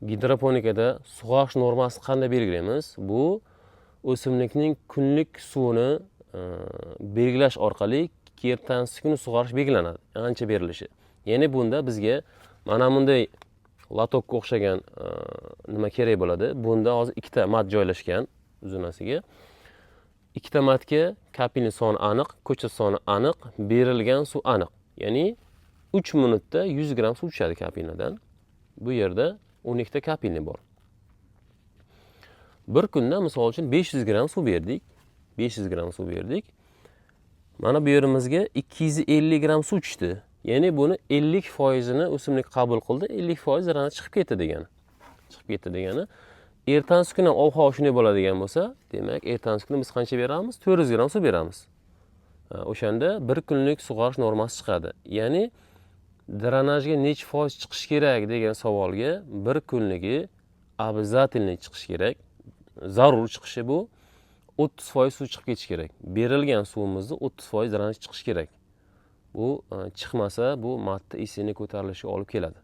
Gidroponikada sug'orish normasi qanday belgilaymiz? Bu o'simlikning kunlik suvini belgilash orqali ertasi kuni sug'orish belgilanadi. Ancha berilishi. Ya'ni bunda bizga mana bunday latokka o'xshagan nima kerak bo'ladi? Bunda hozir ikkita mat joylashgan uzunasiga. Ikkita matga kapilning soni aniq, ko'cha soni aniq, berilgan suv aniq. Ya'ni 3 minutda 100 gram suv tushadi kapilnadan. Bu yerda 12 ta kapilni bor. Bir kunda misol uchun 500 gram suv berdik. 500 gram suv berdik. Mana bu yerimizga 250 gram suv tushdi. Ya'ni buni 50% ni o'simlik qabul qildi, 50% zarani chiqib ketdi degani. Chiqib ketdi degani. Ertasi kuni ob-havo shunday bo'ladigan bo'lsa, demak, ertasi kuni biz qancha beramiz? 400 gram suv beramiz. O'shanda bir kunlik sug'orish normasi chiqadi. Ya'ni drenajga necha foiz chiqish kerak degan savolga bir kunligi обязательно chiqish kerak. Zarur chiqishi bu 30% suv chiqib ketishi kerak. Berilgan suvimizni 30% drenaj chiqish kerak. Bu chiqmasa bu matni isini ko'tarilishiga olib keladi.